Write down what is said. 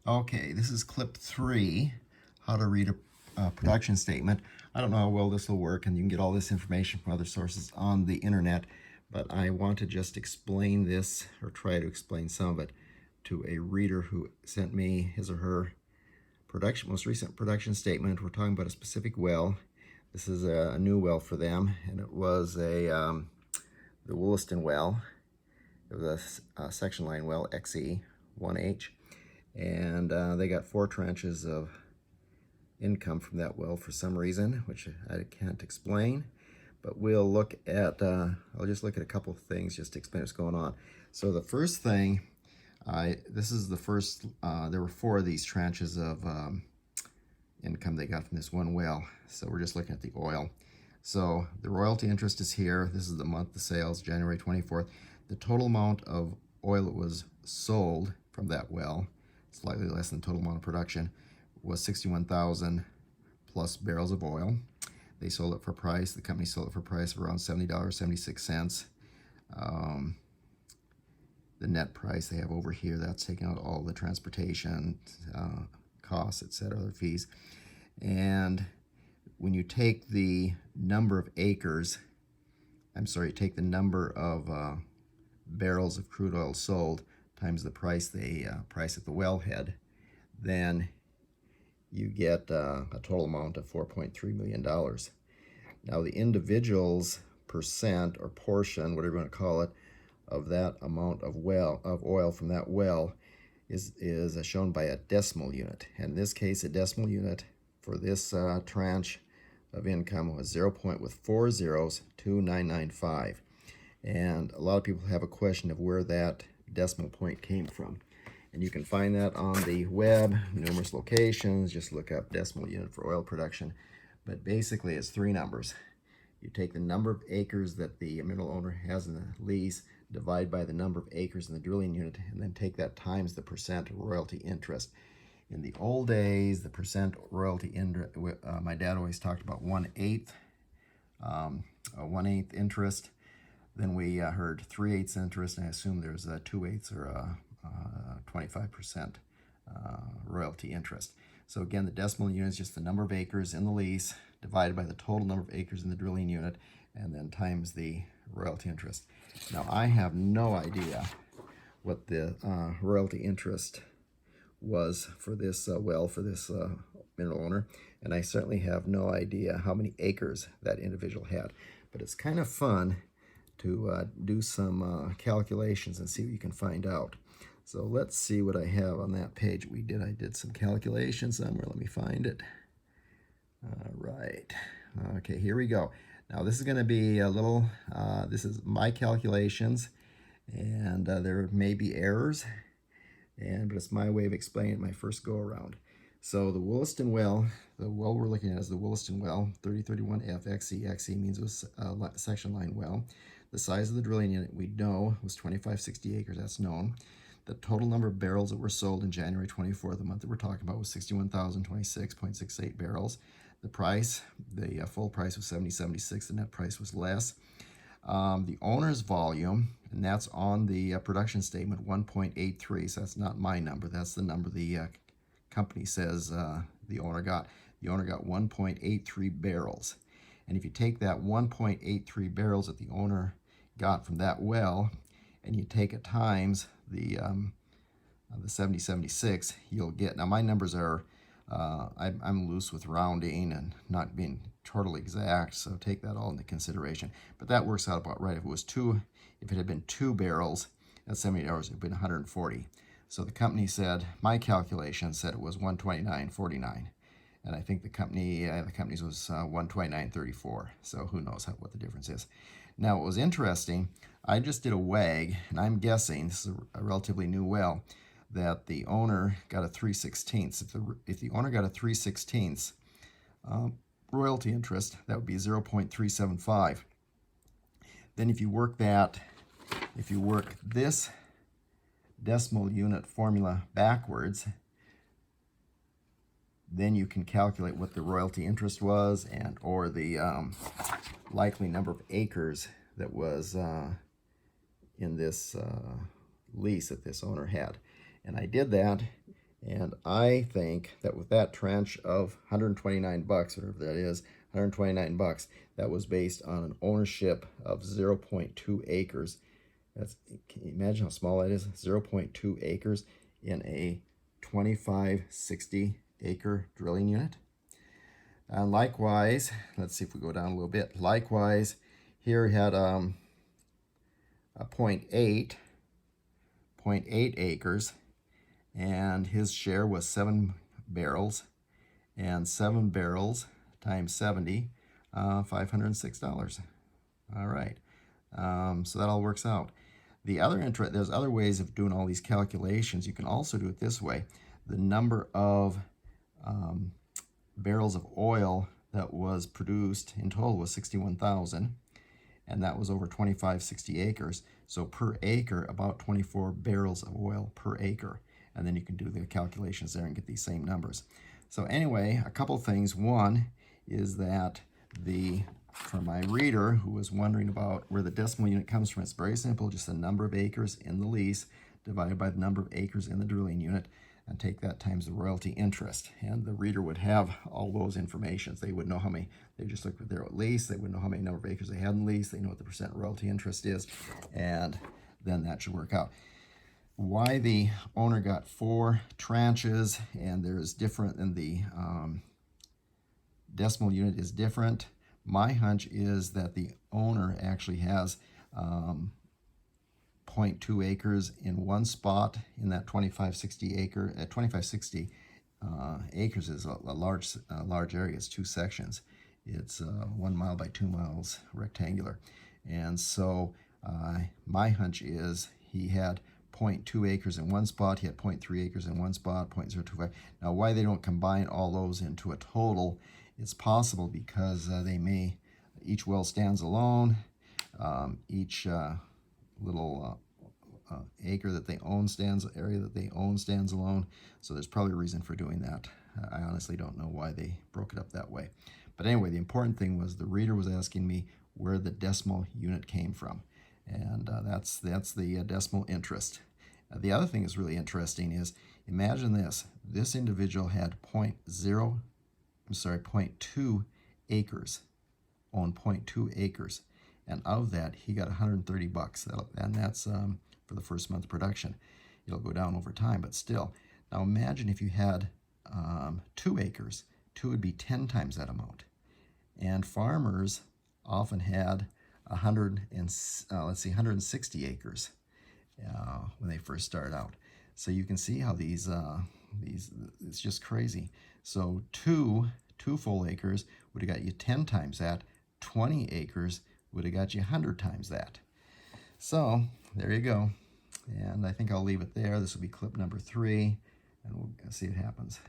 Okay, this is clip 3, how to read a production statement. I don't know how well this will work, and you can get all this information from other sources on the internet, but I want to just explain this, or try to explain some of it, to a reader who sent me his or her most recent production statement. We're talking about a specific well. This is a new well for them, and it was the Williston well. It was a section line well, XE1H. And they got 4 tranches of income from that well for some reason, which I can't explain. But we'll look at, I'll just look at a couple of things just to explain what's going on. So the first thing, this is the first, there were 4 of these tranches of income they got from this one well. So we're just looking at the oil. So the royalty interest is here. This is the month of sales, January 24th. The total amount of oil that was sold from that well, slightly less than the total amount of production, was 61,000 plus barrels of oil. They sold it for a price, the company sold it for a price of around $70.76. The net price they have over here, that's taking out all the transportation costs, etc., other fees. And when you take the number of acres, take the number of barrels of crude oil sold times the price they price at the wellhead, then you get a total amount of $4.3 million. Now the individual's percent or portion, whatever you want to call it, of that amount of oil from that well is shown by a decimal unit. And in this case, a decimal unit for this tranche of income was 4 zeros, 2995. And a lot of people have a question of where that decimal point came from. And you can find that on the web, numerous locations. Just look up decimal unit for oil production. But basically, it's 3 numbers. You take the number of acres that the mineral owner has in the lease, divide by the number of acres in the drilling unit, and then take that times the percent royalty interest. In the old days, the percent royalty interest, my dad always talked about 1/8, 1/8 interest. Then we heard 3/8 interest, and I assume there's 2/8 or 25% royalty interest. So again, the decimal unit is just the number of acres in the lease divided by the total number of acres in the drilling unit, and then times the royalty interest. Now I have no idea what the royalty interest was for this well for this mineral owner, and I certainly have no idea how many acres that individual had. But it's kind of fun to do some calculations and see what you can find out. So let's see what I have on that page. I did some calculations somewhere. Let me find it. All right. Okay, here we go. Now this is going to be a little, this is my calculations, and there may be errors, but it's my way of explaining it my first go around. So the Williston well, the well we're looking at is the Williston well, 3031F XE. XE means it was a section line well. The size of the drilling unit we know was 2560 acres, that's known. The total number of barrels that were sold in January 24th, the month that we're talking about, was 61,026.68 barrels. The price, the full price was $70.76, the net price was less. The owner's volume, and that's on the production statement, 1.83, so that's not my number, that's the number the company says the owner got. The owner got 1.83 barrels. And if you take that 1.83 barrels that the owner got from that well, and you take it times the 70.76, you'll get, now my numbers are, I'm loose with rounding and not being totally exact, so take that all into consideration. But that works out about right. If it had been 2 barrels at $70, it would have been 140. So the company said, my calculation said it was 129.49. And I think the company's was 129.34. So who knows what the difference is. Now, what was interesting, I just did a WAG, and I'm guessing, this is a relatively new well, that the owner got a 3/16. If the owner got a 3/16 royalty interest, that would be 0.375. Then if you work this decimal unit formula backwards, then you can calculate what the royalty interest was or the likely number of acres that was in this lease that this owner had. And I did that, And I think that with that tranche of 129 bucks, whatever that is, 129 bucks, that was based on an ownership of 0.2 acres. That's, can you imagine how small that is? 0.2 acres in a 2560 acre drilling unit. And likewise, let's see if we go down a little bit. Likewise, here he had a 0.8 acres, and his share was 7 barrels, and 7 barrels times 70, $506. All right, so that all works out. There's other ways of doing all these calculations. You can also do it this way. The number of barrels of oil that was produced in total was 61,000, and that was over 2560 acres. So per acre, about 24 barrels of oil per acre. And then you can do the calculations there and get these same numbers. So anyway, a couple things. One is that for my reader who was wondering about where the decimal unit comes from, it's very simple, just the number of acres in the lease divided by the number of acres in the drilling unit, and take that times the royalty interest. And the reader would have all those informations. They would know how many, they just looked at their lease, they would know how many number of acres they had in lease, they know what the percent royalty interest is, and then that should work out. Why the owner got 4 tranches and there's different, and the decimal unit is different. My hunch is that the owner actually has 0.2 acres in one spot in that 2560 acre. 2560 acres is a large area. It's 2 sections. It's 1 mile by 2 miles rectangular, and so my hunch is he had 0.2 acres in one spot, he had 0.3 acres in one spot, 0.025. Now, why they don't combine all those into a total, it's possible because each well stands alone, each little area that they own stands alone. So there's probably a reason for doing that. I honestly don't know why they broke it up that way. But anyway, the important thing was the reader was asking me where the decimal unit came from. And that's the decimal interest. The other thing that's really interesting is, imagine this. This individual had 0.2 acres, owned 0.2 acres. And of that, he got 130 bucks. And that's for the first month production. It'll go down over time, but still. Now imagine if you had 2 acres. 2 would be 10 times that amount. And farmers often had 160 acres when they first started out. So you can see how these it's just crazy. So two full acres would have got you 10 times that. 20 acres would have got you 100 times that. So there you go. And I think I'll leave it there. This will be clip number 3, and we'll see what happens.